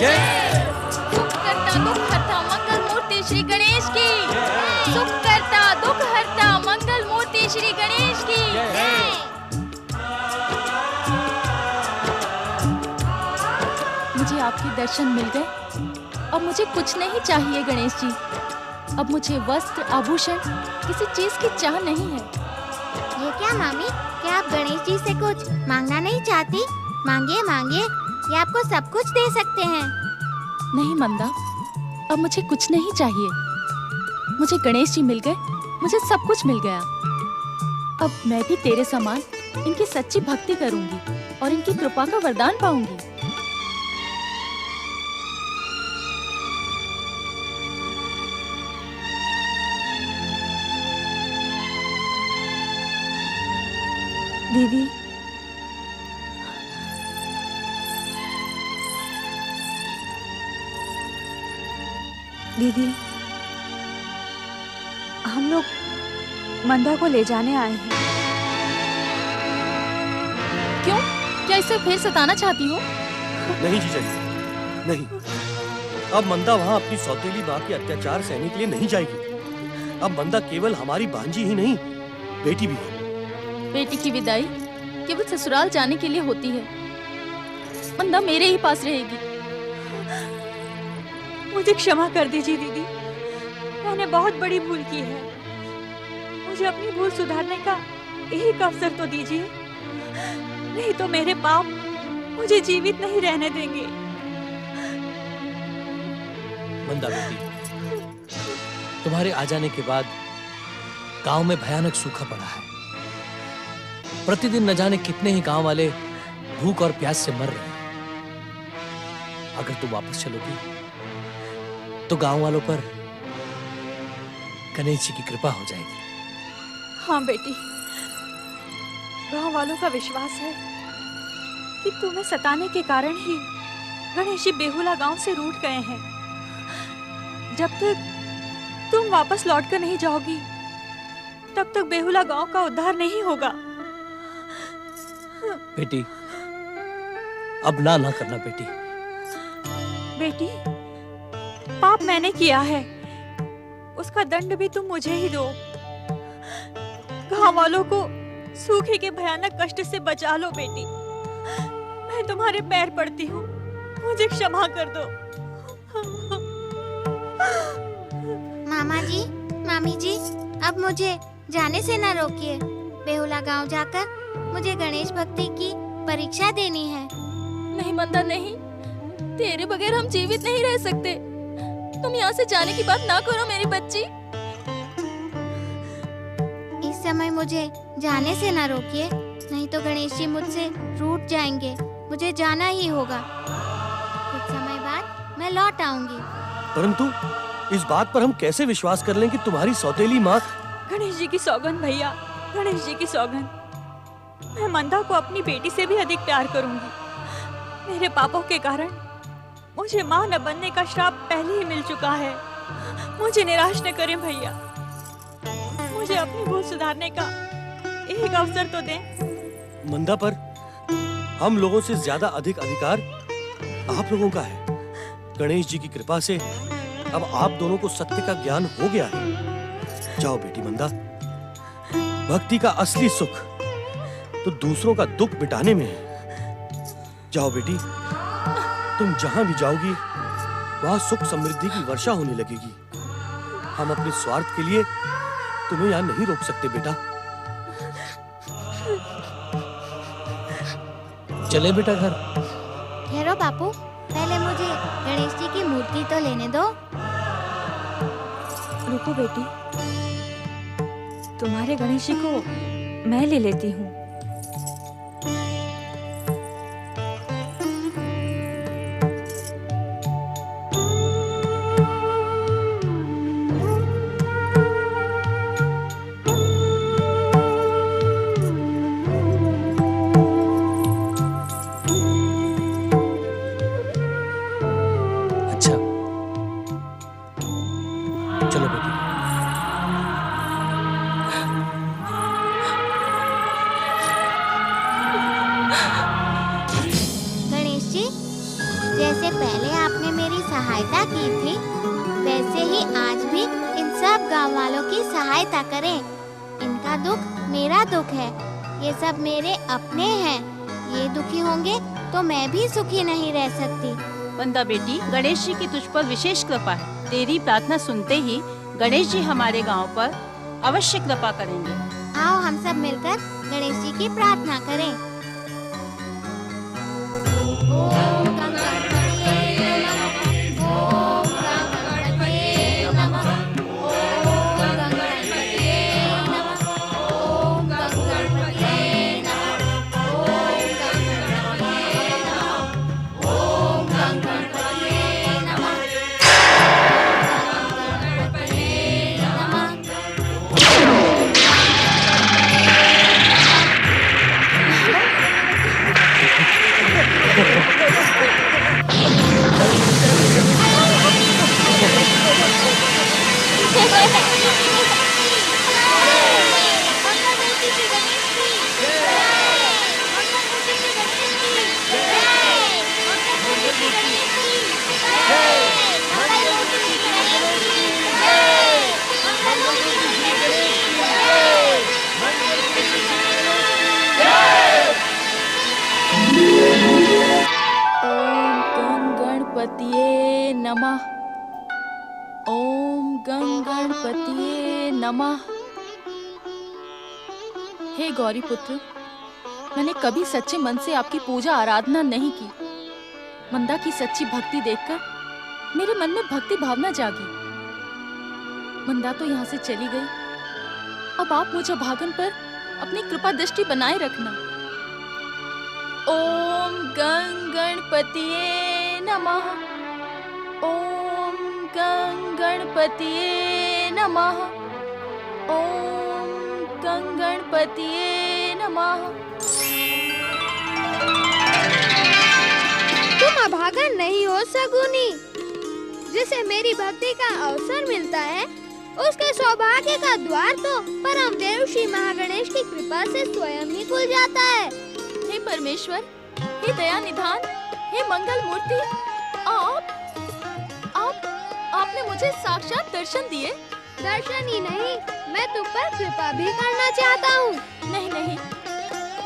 सुख करता दुख हरता मंगल मूर्ति श्री गणेश की। सुख करता दुख हरता मंगल मूर्ति श्री गणेश की। मुझे आपके दर्शन मिल गए और मुझे कुछ नहीं चाहिए गणेश जी। अब मुझे वस्त्र आभूषण किसी चीज की चाह नहीं है। ये क्या मामी, क्या आप गणेश जी से कुछ मांगना नहीं चाहती? मांगिए मांगिए, ये आपको सब कुछ दे सकते हैं। नहीं मंदा, अब मुझे कुछ नहीं चाहिए। मुझे गणेश जी मिल गए, मुझे सब कुछ मिल गया। अब मैं भी तेरे समान इनकी सच्ची भक्ति करूंगी और इनकी कृपा का वरदान पाऊंगी। दीदी, दीदी, हम लोग मंदा को ले जाने आए हैं। क्यों? क्या इसे फिर सताना चाहती हो? नहीं जीजा जी, नहीं। अब मंदा वहाँ अपनी सौतेली माँ के अत्याचार सहने के लिए नहीं जाएगी। अब मंदा केवल हमारी भांजी ही नहीं, बेटी भी है। बेटी की विदाई केवल ससुराल जाने के लिए होती है। मंदा मेरे ही पास रहेगी। मुझे क्षमा कर दीजिए दीदी, मैंने बहुत बड़ी भूल की है। मुझे अपनी भूल सुधारने का एक अवसर तो दीजिए, नहीं तो मेरे पाप मुझे जीवित नहीं रहने देंगे। मंदा बेटी, तुम्हारे आ जाने के बाद गांव में भयानक सूखा पड़ा है। प्रतिदिन न जाने कितने ही गांव वाले भूख और प्यास से मर रहे हैं। अगर तुम वापस चलोगी तो गांव वालों पर गणेश जी की कृपा हो जाएगी। हाँ बेटी, गांव वालों का विश्वास है कि तुम्हें सताने के कारण ही गणेश जी बेहुला गांव से रूठ गए हैं। जब तक तुम वापस लौटकर नहीं जाओगी, तब तक बेहुला गांव का उद्धार नहीं होगा। बेटी, अब ना करना बेटी। बेटी, पाप मैंने किया है, उसका दंड भी तुम मुझे ही दो। गांव वालों को सूखे के भयानक कष्ट से बचा लो बेटी। मैं तुम्हारे पैर पड़ती हूँ, मुझे क्षमा कर दो। मामा जी, मामी जी, अब मुझे जाने से न रोकिए। बेहुला गांव जाकर मुझे गणेश भक्ति की परीक्षा देनी है। नहीं मंदा नहीं, तेरे बगैर हम जीवित नहीं रह सकते। तुम यहाँ से जाने की बात ना करो मेरी बच्ची। इस समय मुझे जाने से न रोकिए, नहीं तो गणेश जी मुझसे रूठ जाएंगे। मुझे जाना ही होगा। कुछ समय बाद मैं लौट आऊंगी। परंतु इस बात पर हम कैसे विश्वास कर लें कि तुम्हारी सौतेली माँ? गणेश जी की सौगंध भैया, गणेश जी की सौगंध, मैं मंदा को अपनी बेटी से भी अधिक प्यार करूंगी। मेरे पापों के कारण मुझे मां न बनने का श्राप पहले ही मिल चुका है। मुझे निराश न करें भैया, मुझे अपनी भूल सुधारने का एक अवसर तो दें। मंदा पर हम लोगों से ज्यादा अधिक अधिकार आप लोगों का है। गणेश जी की कृपा से अब आप दोनों को सत्य का ज्ञान हो गया है। जाओ बेटी मंदा, भक्ति का असली सुख तो दूसरों का दुख मिटाने में है। जाओ बेटी, तुम जहां भी जाओगी वहां सुख समृद्धि की वर्षा होने लगेगी। हम अपने स्वार्थ के लिए तुम्हें यहाँ नहीं रोक सकते बेटा। चले बेटा घर। ठहरो बापू, पहले मुझे गणेश जी की मूर्ति तो लेने दो। रुको बेटी, तुम्हारे गणेश जी को मैं ले लेती हूँ। चलो बेटी। गणेश जी, जैसे पहले आप सहायता की थी, वैसे ही आज भी इन सब गांव वालों की सहायता करें। इनका दुख मेरा दुख है, ये सब मेरे अपने हैं। ये दुखी होंगे तो मैं भी सुखी नहीं रह सकती। मंदा बेटी, गणेश जी की तुझ पर विशेष कृपा है। तेरी प्रार्थना सुनते ही गणेश जी हमारे गांव पर अवश्य कृपा करेंगे। आओ हम सब मिलकर गणेश जी की प्रार्थना करें। ओम गणपतये नमः, ओम गणपतये नमः, ओम गणपतये नमः, ओम गणपतये नमः, ओम गणपतये नमः, ओम गणपतये नमः, गणपतये नमः। ओम गणपतये नमः। ओम गणपतये नमः। हे गौरी पुत्र, मैंने कभी सच्चे मन से आपकी पूजा आराधना नहीं की। मंदा की सच्ची भक्ति देखकर मेरे मन में भक्ति भावना जागी। मंदा तो यहाँ से चली गई, अब आप मुझे भागन पर अपनी कृपा दृष्टि बनाए रखना। ओम गणपतये नमः। ओम गणपतये नमः। ओम गणपतये नमः। तुम अभागन नहीं हो सगुनी। जिसे मेरी भक्ति का अवसर मिलता है, उसके सौभाग्य का द्वार तो परम देव श्री महागणेश की कृपा से स्वयं ही खुल जाता है। हे परमेश्वर, हे दया निधान, हे मंगल मूर्ति, आपने मुझे साक्षात दर्शन दिए। दर्शन ही नहीं, मैं तुम पर कृपा भी करना चाहता हूँ। नहीं,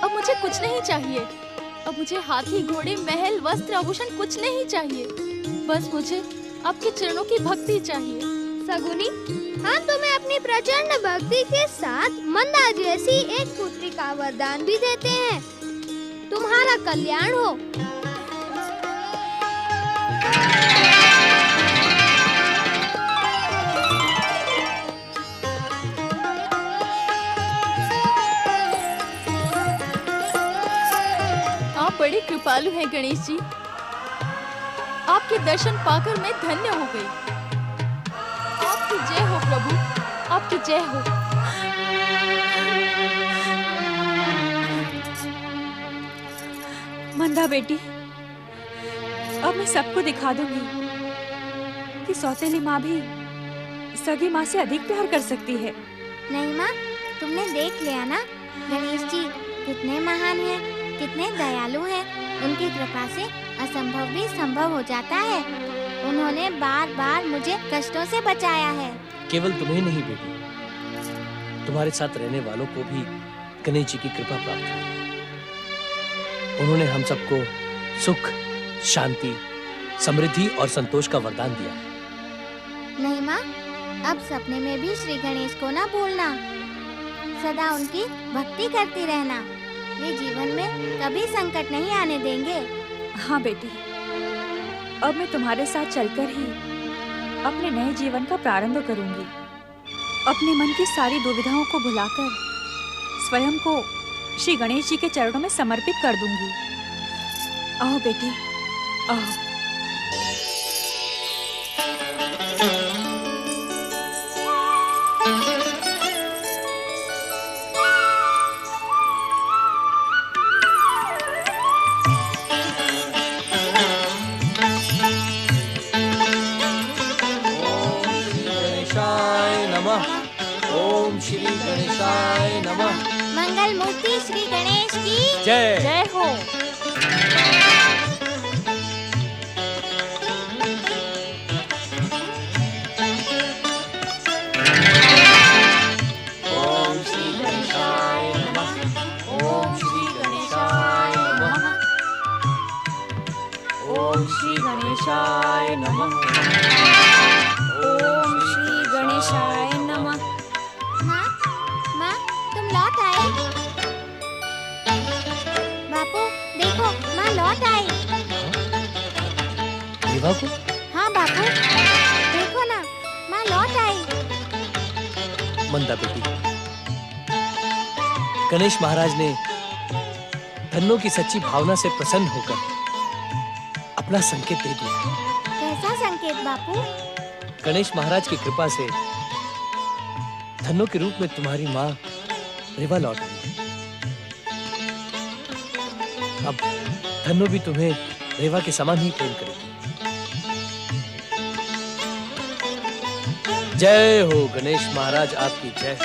अब मुझे कुछ नहीं चाहिए। अब मुझे हाथी, घोड़े, महल, वस्त्र, आभूषण कुछ नहीं चाहिए। बस मुझे आपके चरणों की भक्ति चाहिए। सगुनी, हम तुम्हें अपनी प्रचंड भक्ति के साथ मंदा जैसी एक पुत्री का वरदान भी देते हैं। तुम्हारा कल्याण हो। आप बड़े कृपालु हैं गणेश जी। आपके दर्शन पाकर मैं धन्य हो गई। आपकी जय हो प्रभु, आपकी जय हो। मंदा बेटी, अब मैं सबको दिखा दूंगी कि सौतेली माँ भी सगी माँ से अधिक प्यार कर सकती है। नहीं माँ, तुमने देख लिया ना, गणेश जी कितने महान हैं, कितने दयालु हैं। उनकी कृपा से असंभव भी संभव हो जाता है। उन्होंने बार बार मुझे कष्टों से बचाया है। केवल तुम्हें नहीं बेटी, तुम्हारे साथ रहने वालों को भी गणेश जी की कृपा प्राप्त हुई। उन्होंने हम सबको सुख, शांति, समृद्धि और संतोष का वरदान दिया है। नहीं माँ, अब सपने में भी श्री गणेश को ना भूलना। सदा उनकी भक्ति करती रहना। वे जीवन में कभी संकट नहीं आने देंगे। हाँ बेटी, अब मैं तुम्हारे साथ चलकर ही अपने नए जीवन का प्रारंभ करूंगी। अपने मन की सारी दुविधाओं को भुलाकर स्वयं को श्री गणेश जी के चरणों में समर्पित कर दूंगी। आओ बेटी, आओ। ओम श्री गणेशाय नमः। मंगल मूर्ति श्री गणेश की जय। जय हो। ओम श्री गणेशाय नमः। ओम श्री गणेशाय नमः। माँ, माँ, तुम लौट आए? बापू, देखो, माँ लौट आई। रेवा को? हाँ बापू, देखो ना, माँ लौट आई। मंदा बेटी, गणेश महाराज ने धन्नो की सच्ची भावना से प्रसन्न होकर अपना संकेत दे दिया। कैसा संकेत बापू? गणेश महाराज की कृपा से धन्नो के रूप में तुम्हारी माँ रेवा लौट आई है। अब धन्नो भी तुम्हें रेवा के समान ही प्रेम करेगी। जय हो गणेश महाराज, आपकी जय।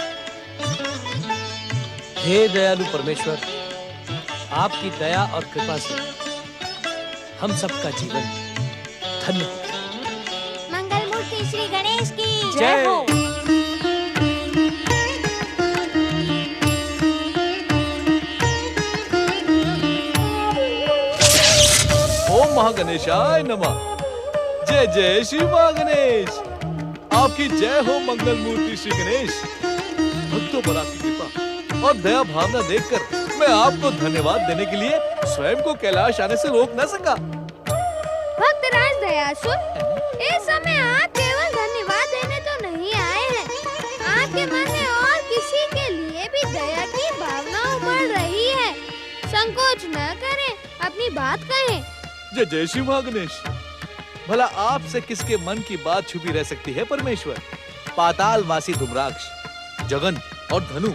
हे दयालु परमेश्वर, आपकी दया और कृपा से हम सबका जीवन धन्य हो गया। मंगल मूर्ति श्री गणेश की जय हो। ओम महागणेशाय नमः। जय जय श्री महागणेश, आपकी जय हो मंगल मूर्ति श्री गणेश। भक्तों पर आपकी कृपा और दया भावना देखकर मैं आपको धन्यवाद देने के लिए स्वयं को कैलाश आने से रोक न सका। भक्तराज दयासुर, इस समय आप केवल धन्यवाद देने तो नहीं आए हैं। आपके मन में और किसी के लिए भी दया की भावना उमड़ रही है। संकोच न करें, अपनी बात कहें। जय जय श्री महागणेश। भला आपसे किसके मन की बात छुपी रह सकती है परमेश्वर। पातालवासी धूम्राक्ष, जगन और धनु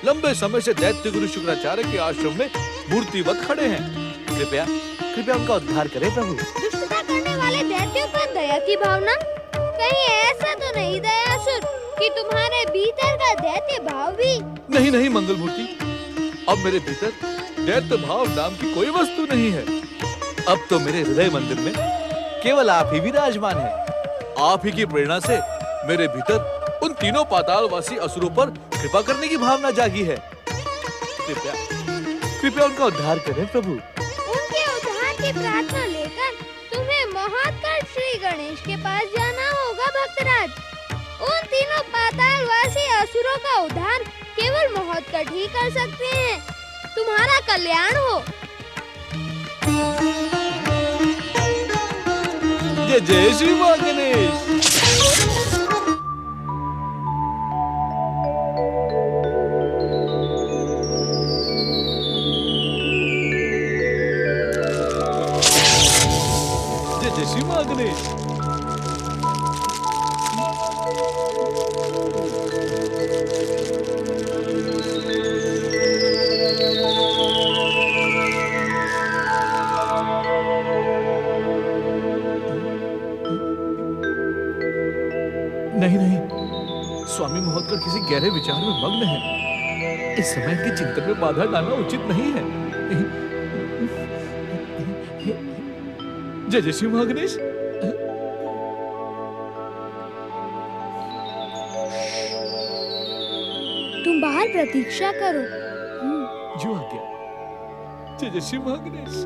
लंबे समय से दैत्य गुरु शुक्राचार्य के आश्रम में मूर्तिवत खड़े हैं। कृपया कृपया उनका उद्धार करें प्रभु। दुष्टता करने वाले दैत्यों पर दया की भावना? कहीं ऐसा तो नहीं दयासुर कि तुम्हारे भीतर का दैत्य भाव भी? नहीं नहीं मंगल मूर्ति, अब मेरे भीतर दैत्य भाव नाम की कोई वस्तु नहीं है। अब तो मेरे हृदय मंदिर में केवल आप ही विराजमान हैं। आप ही की प्रेरणा से मेरे भीतर उन तीनों पातालवासी असुरों पर कृपा करने की भावना जागी है। कृपया कृपया उनका उद्धार करें प्रभु। उनके उद्धार की प्रार्थना लेकर तुम्हें महोत्कट श्री गणेश के पास जाना होगा भक्तराज। उन तीनों पातालवासी असुरों का उद्धार केवल महोत्कट ही कर सकते हैं। तुम्हारा कल्याण हो। जय जय श्री गणेश। जय जय श्री गणेश। नहीं नहीं, स्वामी महोदय किसी गहरे विचार में मग्न है। इस समय के चिंतन में बाधा डालना उचित नहीं है। जय जय श्री महागणेश। तुम बाहर प्रतीक्षा करो। जो आज्ञा। जय जय श्री महागणेश।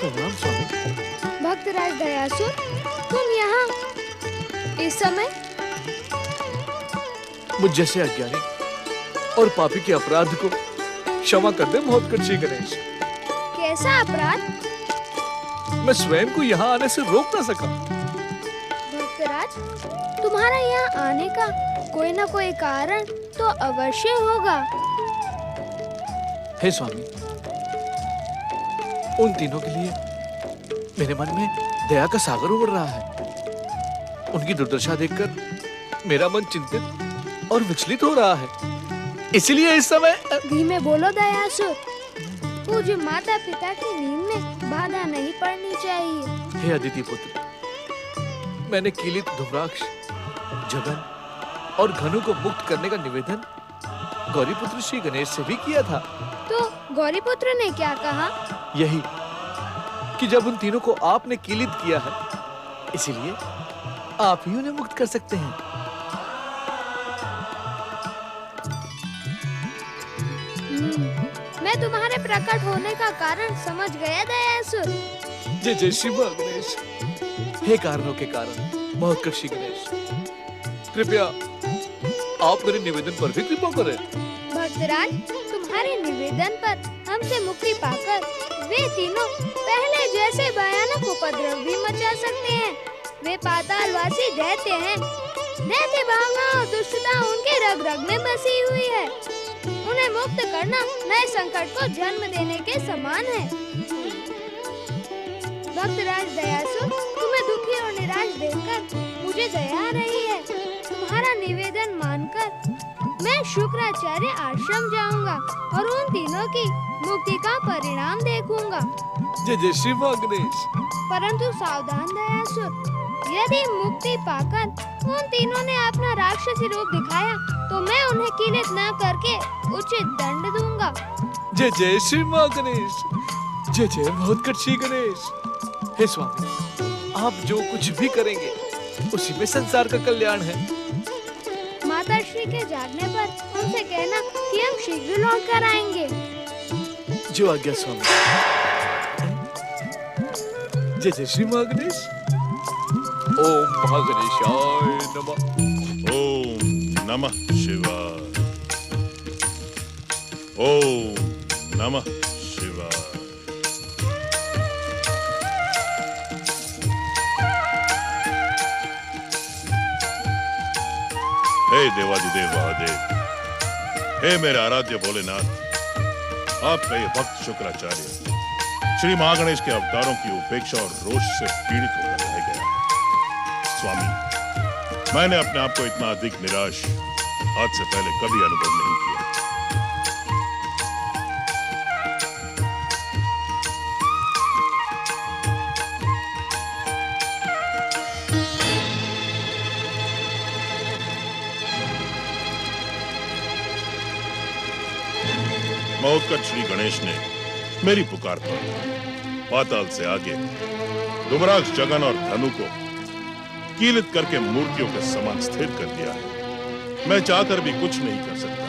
प्रणाम स्वामी। भक्तराज दयासुर, तुम यहाँ इस समय? मुझ जैसे अज्ञानी और पापी के अपराध को क्षमा कर दे महोत्कट श्री गणेश। कैसा अपराध? मैं स्वयं को यहाँ आने से रोक न सका। भक्तराज, तुम्हारा यहाँ आने का कोई न कोई कारण तो अवश्य होगा। हे स्वामी, उन तीनों के लिए मेरे मन में दया का सागर उमड़ रहा है। उनकी दुर्दशा देखकर मेरा मन चिंतित और विचलित हो रहा है। इसलिए इस समय धीमे बोलो दयासुर। पूज्य माता पिता की नींद में बाधा नहीं पड़नी चाहिए। हे अदिति पुत्र, मैंने कीलित धूम्राक्ष, जगन और घनु को मुक्त करने का निवेदन गौरीपुत्र श्री गणेश से भी किया था। तो गौरीपुत्र ने क्या कहा? यही कि जब उन तीनों को आपने कीलित किया है, इसीलिए आप ही उन्हें मुक्त कर सकते हैं। मैं तुम्हारे प्रकट होने का कारण समझ गया दयासुर। जय जय श्री गणेश। हे कारणों के कारण महोत्कर्ष श्री गणेश, कृपया आप मेरे निवेदन पर भी कृपा करें। भक्तराज, तुम्हारे निवेदन पर हमसे मुक्ति पाकर वे तीनों पहले जैसे भयानक उपद्रव भी मचा सकते हैं। वे पातालवासी दैत्य हैं। दैत्य भावना और दुष्टता उनके रग रग में बसी हुई है। उन्हें मुक्त करना नए संकट को जन्म देने के समान है। भक्तराज दयासुर, तुम्हें दुखी और निराश देखकर मुझे दया आ रही है। तुम्हारा निवेदन मानकर मैं शुक्राचार्य आश्रम जाऊंगा और उन तीनों की मुक्ति का परिणाम देखूंगा। जय जय श्री गणेश। परंतु सावधान दयासुर, यदि मुक्ति पाकर उन तीनों ने अपना राक्षसी रूप दिखाया तो मैं उन्हें कीलित न करके उचित दंड दूंगा। जय जय श्री गणेश। जय जय महोत्कर्ष श्री गणेश। हे स्वामी, आप जो कुछ भी करेंगे उसी में संसार का कल्याण है। माता श्री के जागने पर उनसे कहना कि हम शीघ्र लौट कर आएंगे। जो आज्ञा स्वामी। जय जय श्री गणेश। ओम महागणेशाय नमः। ओम नमः शिवाय। ओम नमः शिवाय। हे देवादिदेव महादेव, हे मेरे आराध्य भोलेनाथ, आपका ये भक्त शुक्राचार्य श्री महागणेश के अवतारों की उपेक्षा और रोष से पीड़ित होकर रह गया है। स्वामी, मैंने अपने आप को इतना अधिक निराश आज से पहले कभी अनुभव नहीं किया। महोत्कर्ष श्री गणेश ने मेरी पुकार पर पाताल से आगे दुबराक्ष जगन और धनु को कीलित करके मूर्तियों के समान स्थिर कर दिया है। मैं चाहकर भी कुछ नहीं कर सकता।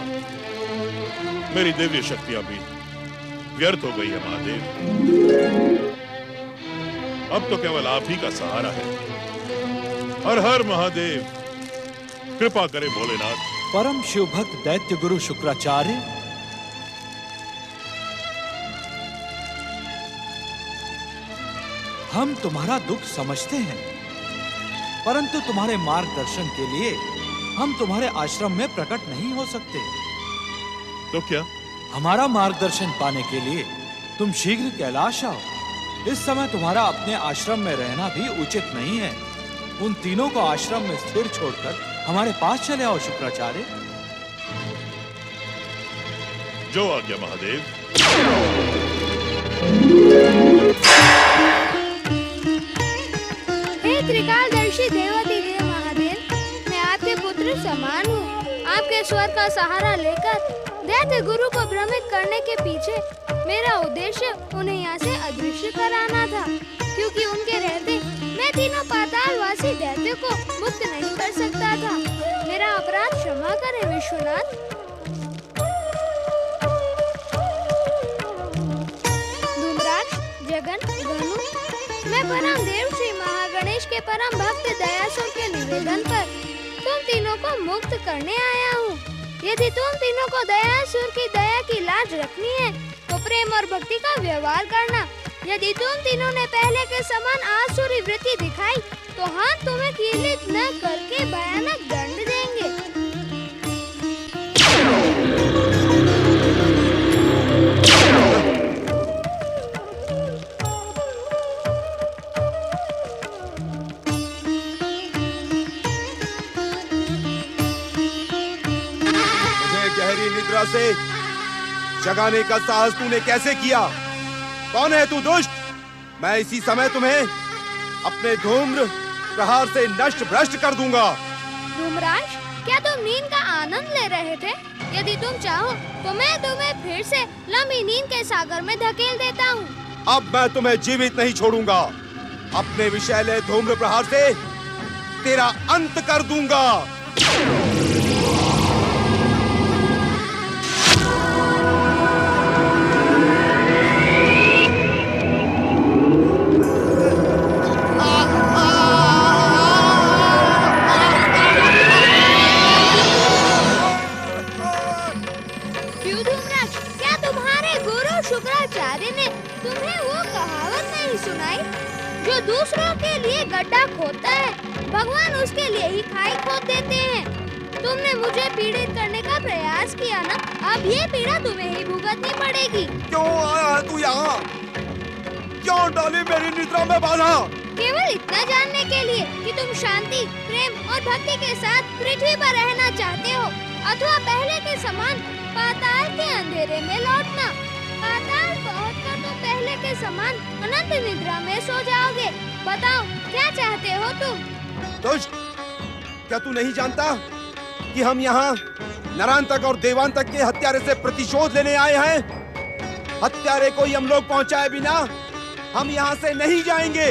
मेरी दिव्य शक्तियां भी व्यर्थ हो गई है महादेव। अब तो केवल आप ही का सहारा है। हर हर महादेव, कृपा करे भोलेनाथ। परम शिव भक्त दैत्य गुरु शुक्राचार्य, हम तुम्हारा दुख समझते हैं, परंतु तुम्हारे मार्गदर्शन के लिए हम तुम्हारे आश्रम में प्रकट नहीं हो सकते। तो क्या? हमारा मार्गदर्शन पाने के लिए तुम शीघ्र कैलाश आओ। इस समय तुम्हारा अपने आश्रम में रहना भी उचित नहीं है। उन तीनों को आश्रम में स्थिर छोड़कर हमारे पास चले आओ शुक्राचार्य। जो आज्ञा महादेव। हे त्रिकालदर्शी देवाधिदेव महादेव, मैं आपके पुत्र समान हूँ। आपके स्वर का सहारा लेकर दैत्य गुरु को भ्रमित करने के पीछे मेरा उद्देश्य उन्हें यहाँ से अदृश्य कराना था, क्योंकि उनके रहते मैं तीनों पातालवासी दैत्य को मुक्त नहीं कर सकता था। मेरा अपराध क्षमा करें विश्वनाथ। धूम्राक्ष, जगन, धनु, मैं परम देव श्री महागणेश के परम भक्त दयासुर के निवेदन पर तुम तीनों को मुक्त करने आया हूँ। यदि तुम तीनों को दयासुर की दया की लाज रखनी है तो प्रेम और भक्ति का व्यवहार करना। यदि तुम तीनों ने पहले के समान आसुरी वृत्ति दिखाई तो हम तुम्हें कीलित न करके भयानक दंड देंगे। गहरी निद्रा से जगाने का साहस तूने कैसे किया? कौन है तू दुष्ट? मैं इसी समय तुम्हें अपने धूम्र प्रहार से नष्ट भ्रष्ट कर दूंगा। धूम्राक्ष, क्या तुम नींद का आनंद ले रहे थे? यदि तुम चाहो तो मैं तुम्हें फिर से लंबी नींद के सागर में धकेल देता हूँ। अब मैं तुम्हें जीवित नहीं छोड़ूंगा। अपने विषैले धूम्र प्रहार से तेरा अंत कर दूंगा। क्यों धूम्राक्ष, क्या तुम्हारे गुरु शुक्राचार्य ने तुम्हें वो कहावत नहीं सुनाई? जो दूसरों के लिए गड्ढा खोदता है, भगवान उसके लिए ही खाई खोद देते हैं। तुमने मुझे पीड़ित करने का प्रयास किया ना, अब ये पीड़ा तुम्हें ही भुगतनी पड़ेगी। क्यों आया है तू यहाँ? क्यों डाली मेरी निद्रा में बाधा? केवल इतना जानने के लिए कि तुम शांति, प्रेम और भक्ति के साथ पृथ्वी पर रहना चाहते हो, अथवा पहले के समान पाताल के अंधेरे में लौटना। पाताल पहुंचकर तुम पहले के समान अनंत निद्रा में सो जाओगे। बताओ क्या चाहते हो तुम? दुष्ट, क्या तू नहीं जानता कि हम यहाँ नरांतक और देवांतक के हत्यारे से प्रतिशोध लेने आए हैं? हत्यारे को यमलोक पहुँचाए बिना हम यहाँ से नहीं जाएंगे।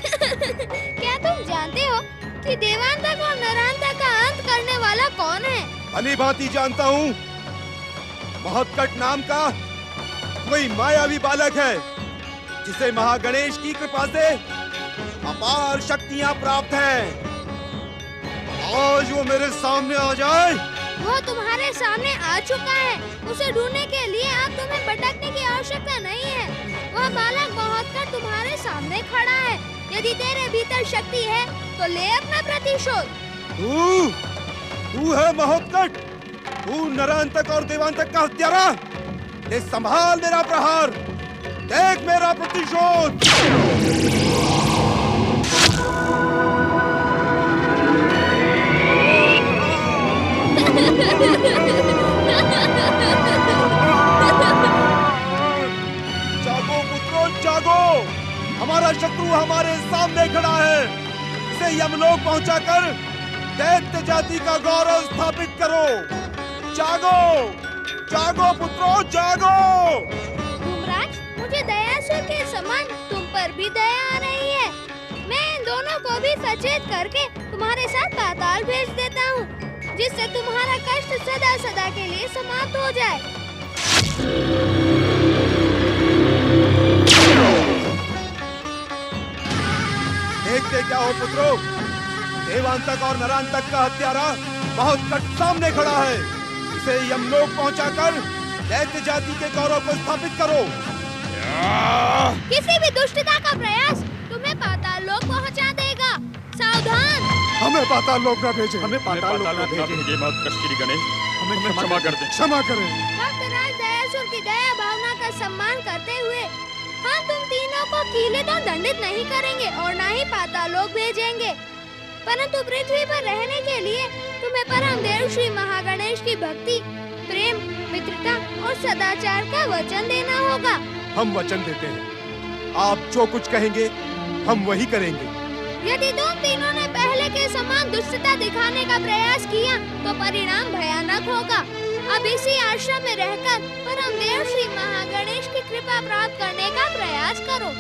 क्या तुम जानते हो कि देवांतक और नरांतक का अंत करने वाला कौन है? भली भांति जानता हूँ। महोत्कट नाम का कोई मायावी बालक है, जिसे महागणेश की कृपा से अपार शक्तियाँ प्राप्त हैं। आज वो मेरे सामने आ जाए। वो तुम्हारे सामने आ चुका है। उसे ढूंढने के लिए अब तुम्हें भटकने की आवश्यकता नहीं है। वह बालक महोत्कट तुम्हारे सामने खड़ा है। यदि तेरे भीतर शक्ति है तो ले अपना प्रतिशोध। तू है महोत्कट, तू नरांतक और देवांतक का हत्यारा। ये संभाल मेरा प्रहार, देख मेरा प्रतिशोध। जागो पुत्रों, जागो। हमारा शत्रु हमारे सामने खड़ा है। इसे यमलोक पहुंचाकर दैत्य जाति का गौरव स्थापित करो। जागो, जागो पुत्रों, जागो। धूम्राक्ष, मुझे दयासुर के समान तुम पर भी दया आ रही है। मैं इन दोनों को भी सचेत करके तुम्हारे साथ पाताल भेज देता हूँ, जिससे तुम्हारा कष्ट सदा सदा के लिए समाप्त हो जाए। देखते क्या हो पुत्रों, देवांतक और नरांतक का हत्यारा महोत्कट सामने खड़ा है। इसे यमलोक पहुंचाकर दैत्य जाति के गौरव को स्थापित करो। किसी भी दुष्टता का प्रयास तुम्हें पाताल लोक पहुंचा देगा। सावधान। हमें पाताल लोक न भेजें। हमें पाताल लोक न भेजें। हमें क्षमा कर दें। क्षमा करें। भक्तराज दयासुर की दया भावना का सम्मान करते हुए हम तुम तीनों को कीले तो दंडित नहीं करेंगे और न ही पाताल लोक भेजेंगे, परंतु पृथ्वी पर रहने के लिए तुम्हें परम देव श्री महागणेश की भक्ति, प्रेम, मित्रता और सदाचार का वचन देना होगा। हम वचन देते हैं, आप जो कुछ कहेंगे हम वही करेंगे। यदि तुम तीनों ने पहले के समान दुष्टता दिखाने का प्रयास किया तो परिणाम भयानक होगा। अब इसी आश्रम में रहकर परम देव श्री महागणेश की कृपा प्राप्त करने का प्रयास करो।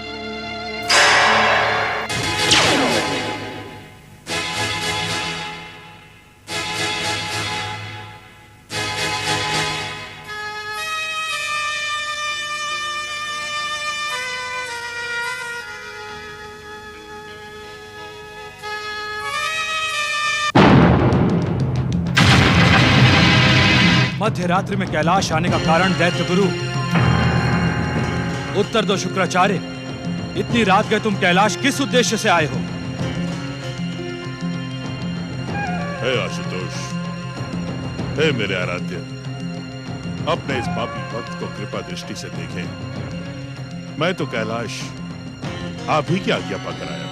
मध्य रात्रि में कैलाश आने का कारण दैत्य गुरु। उत्तर दो शुक्राचार्य, इतनी रात गए तुम कैलाश किस उद्देश्य से आए हो? हे आशुतोष, हे मेरे आराध्य, अपने इस पापी भक्त को कृपा दृष्टि से देखें। मैं तो कैलाश आप ही की आज्ञा पाकर आया।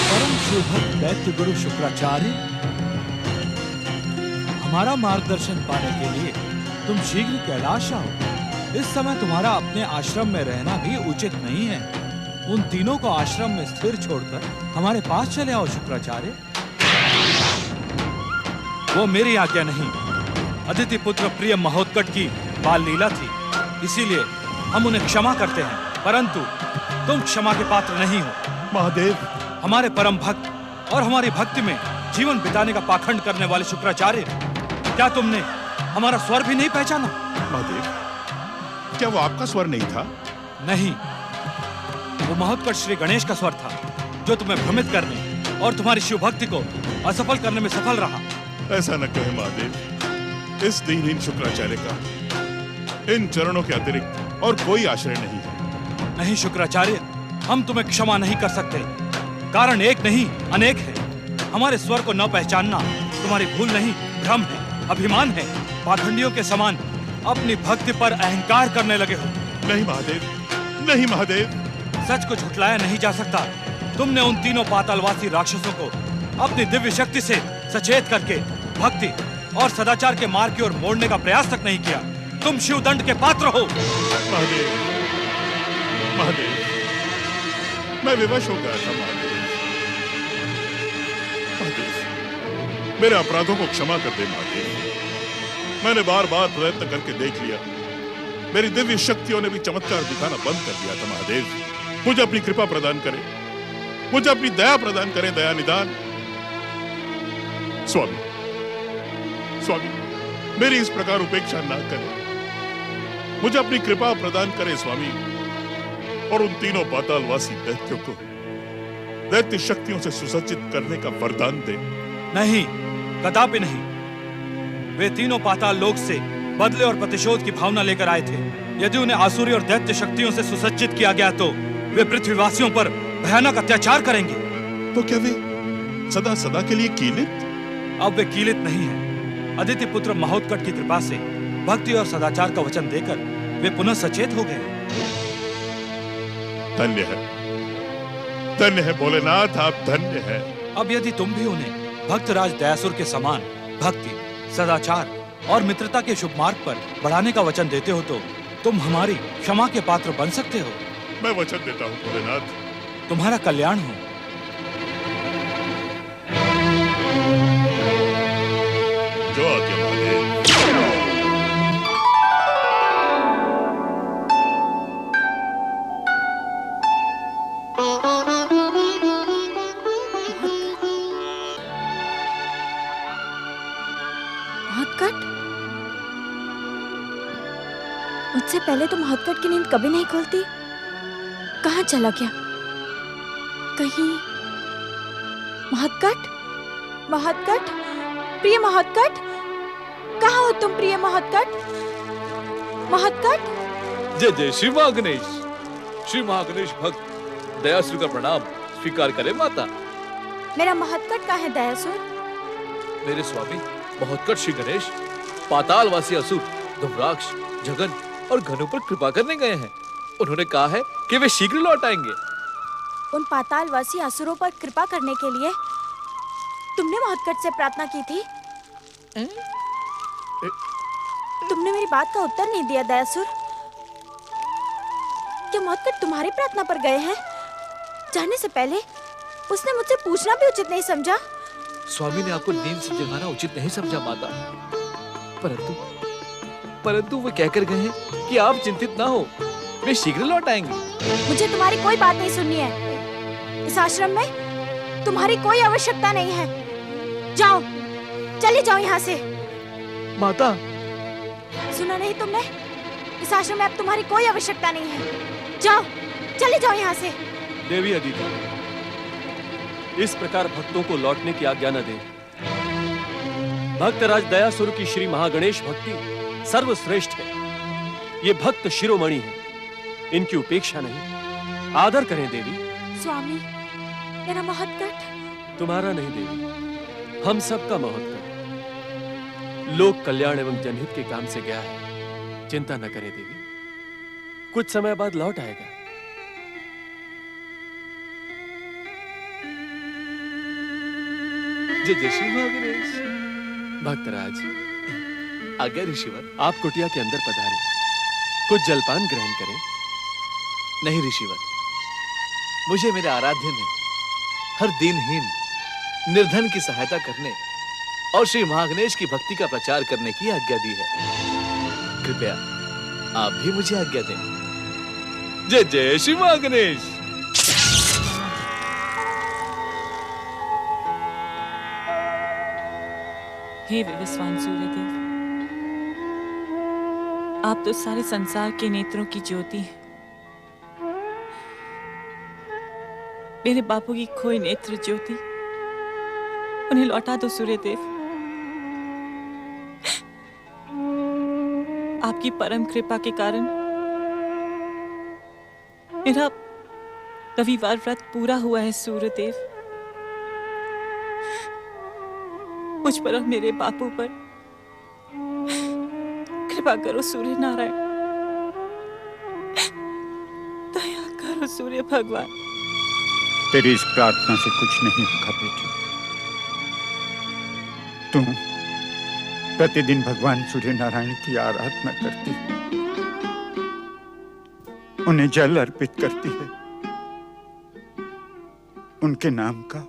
परम शिवभक्त दैत्य गुरु शुक्राचार्य, हमारा मार्गदर्शन पाने के लिए तुम शीघ्र कैलाश आओ। इस समय तुम्हारा अपने आश्रम में रहना भी उचित नहीं है। उन तीनों को आश्रम में स्थिर छोड़कर हमारे पास चले आओ शुक्राचार्य। वो मेरी आज्ञा नहीं, अदिति पुत्र प्रिय महोत्कट की बाल लीला थी। इसीलिए हम उन्हें क्षमा करते हैं, परंतु तुम क्षमा के पात्र नहीं हो। महादेव, हमारे परम भक्त और हमारी भक्ति में जीवन बिताने का पाखंड करने वाले शुक्राचार्य, क्या तुमने हमारा स्वर भी नहीं पहचाना? महादेव, क्या वो आपका स्वर नहीं था? नहीं, वो महोत्कट श्री गणेश का स्वर था, जो तुम्हें भ्रमित करने और तुम्हारी शिव भक्ति को असफल करने में सफल रहा। ऐसा न कहे महादेव, इस दीनहीन शुक्राचार्य का इन चरणों के अतिरिक्त और कोई आश्रय नहीं है। नहीं शुक्राचार्य, हम तुम्हें क्षमा नहीं कर सकते। कारण एक नहीं अनेक है। हमारे स्वर को न पहचानना तुम्हारी भूल नहीं, भ्रम है, अभिमान है। पाखंडियों के समान अपनी भक्ति पर अहंकार करने लगे हो। नहीं महादेव, नहीं महादेव। सच को झुठलाया नहीं जा सकता। तुमने उन तीनों पातालवासी राक्षसों को अपनी दिव्य शक्ति से सचेत करके भक्ति और सदाचार के मार्ग की ओर मोड़ने का प्रयास तक नहीं किया। तुम शिव दंड के पात्र हो। महादेव, महादेव, मैं विवश हो गया था महादेव। महादेव, मेरे अपराधों को क्षमा कर दे महादेव। मैंने बार बार प्रयत्न करके देख लिया, मेरी दिव्य शक्तियों ने भी चमत्कार दिखाना बंद कर दिया था महादेव। मुझे अपनी कृपा प्रदान करें, मुझे अपनी दया प्रदान करें, दया निदान। स्वामी, स्वामी, मेरी इस प्रकार उपेक्षा ना करें, मुझे अपनी कृपा प्रदान करें स्वामी, और उन तीनों पातालवासी दैत्यों को दैत्य शक्तियों से सुसज्जित करने का वरदान दे। नहीं, कदापि नहीं। वे तीनों पाताल लोक से बदले और प्रतिशोध की भावना लेकर आए थे। यदि उन्हें आसुरी और दैत्य शक्तियों से सुसज्जित किया गया तो वे पृथ्वीवासियों पर भयानक अत्याचार करेंगे। तो क्या वे सदा सदा के लिए कीलित? अब वे कीलित नहीं है। अदिति पुत्र महोत्कट की कृपा से भक्ति और सदाचार का वचन देकर वे पुनः सचेत हो गए। धन्य है, धन्य है भोलेनाथ, आप धन्य है। अब यदि तुम भी उन्हें भक्तराज दयासुर के समान भक्ति, सदाचार और मित्रता के शुभ मार्ग पर बढ़ाने का वचन देते हो तो तुम हमारी क्षमा के पात्र बन सकते हो। मैं वचन देता हूँ भोलेनाथ। तुम्हारा कल्याण हो। जो आज्ञा महादेव। महोत्कट, मुझसे पहले तो महोत्कट की नींद कभी नहीं खुलती। कहाँ चला गया? कहीं महोत्कट, महोत्कट, प्रिय महोत्कट, कहाँ हो तुम प्रिय महोत्कट? महोत्कट, जय जय श्री महागणेश। श्री महागणेश भक्त दयासुर का प्रणाम स्वीकार करे माता। मेरा महोत्कट कहाँ है दयासुर? मेरे स्वामी महोत्कट श्री गणेश पातालवासी असुर धूम्राक्ष, जगन और घनु पर कृपा करने गए हैं। उन्होंने कहा है कि वे शीघ्र लौट आएंगे। उन पातालवासी असुरों पर कृपा करने के लिए तुमने महोत्कट से प्रार्थना की थी? तुमने मेरी बात का उत्तर नहीं दिया दयासुर। क्या महोत्कट तुम्हारी प्रार्थना पर गए हैं? जाने से पहले उसने मुझसे पूछना भी उचित नहीं समझा। स्वामी ने आपको नींद से जगाना उचित नहीं समझा माता, परंतु वे कहकर गए हैं कि आप चिंतित ना हो, वे शीघ्र लौट आएंगे। मुझे तुम्हारी कोई बात नहीं सुननी है। इस आश्रम में तुम्हारी कोई आवश्यकता नहीं है। जाओ, चली जाओ यहाँ से। माता, सुना नहीं तुमने? इस आश्रम में अब तुम्हारी कोई आवश्यकता नहीं है। जाओ, चले जाओ यहाँ से। देवी अदिति, इस प्रकार भक्तों को लौटने की आज्ञा न दें। भक्तराज दयासुर की श्री महागणेश भक्ति सर्वश्रेष्ठ है। ये भक्त शिरोमणि है, इनकी उपेक्षा नहीं, आदर करें देवी। स्वामी, मेरा महोत्कट। तुम्हारा नहीं देवी, हम सबका महोत्कट लोक कल्याण एवं जनहित के काम से गया है। चिंता न करें देवी, कुछ समय बाद लौट आएगा। जय जय श्री महागणेश। भक्तराज, आज्ञा ऋषिवर। आप कुटिया के अंदर पधारें, कुछ जलपान ग्रहण करें। नहीं ऋषिवर, मुझे मेरे आराध्य ने हर दीनहीन निर्धन की सहायता करने और श्री महागणेश की भक्ति का प्रचार करने की आज्ञा दी है। कृपया आप भी मुझे आज्ञा दें। जय जय श्री महागणेश। हे विवस्वान सूर्यदेव, आप तो सारे संसार के नेत्रों की ज्योति हैं। मेरे बापू की खोई नेत्र ज्योति उन्हें लौटा दो सूर्यदेव। आपकी परम कृपा के कारण मेरा रविवार व्रत पूरा हुआ है सूर्यदेव। मुझ पर और मेरे बापू पर कृपा करो सूर्य नारायण, दया करो सूर्य भगवान। तेरी इस प्रार्थना से कुछ नहीं होगा बेटी। तुम प्रतिदिन भगवान सूर्य नारायण की आराधना करती है, उन्हें जल अर्पित करती है, उनके नाम का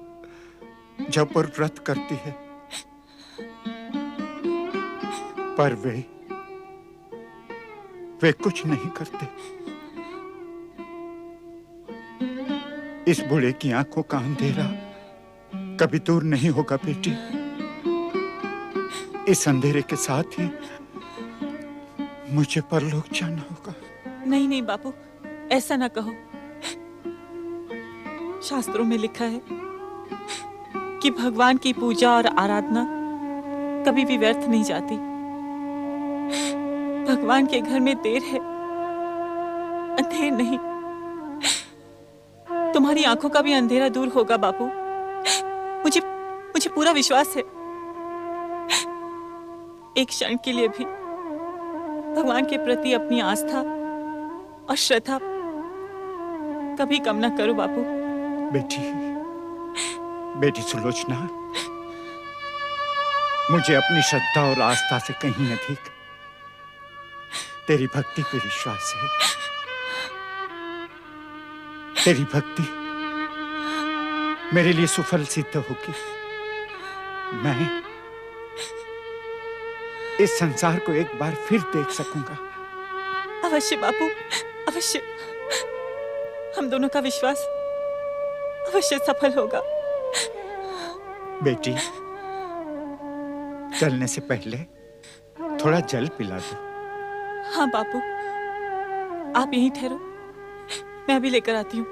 जप और व्रत करती है, पर वे कुछ नहीं करते। इस बूढ़े की आंखों का अंधेरा कभी दूर नहीं होगा बेटी। इस अंधेरे के साथ ही मुझे परलोक जाना होगा। नहीं नहीं बापू, ऐसा ना कहो। शास्त्रों में लिखा है कि भगवान की पूजा और आराधना कभी भी व्यर्थ नहीं जाती। भगवान के घर में देर है, अंधेर नहीं। तुम्हारी आंखों का भी अंधेरा दूर होगा बापू, मुझे पूरा विश्वास है। एक क्षण के लिए भी भगवान के प्रति अपनी आस्था और श्रद्धा कभी कम ना करो बापू। बेटी सुलोचना, मुझे अपनी श्रद्धा और आस्था से कहीं अधिक तेरी भक्ति पे विश्वास है। तेरी भक्ति मेरे लिए सुफल सिद्ध होगी। मैं इस संसार को एक बार फिर देख सकूंगा। अवश्य बापू, अवश्य। हम दोनों का विश्वास अवश्य सफल होगा। बेटी, चलने से पहले थोड़ा जल पिला दो। हाँ बापू, आप यहीं ठहरो, मैं अभी लेकर आती हूँ।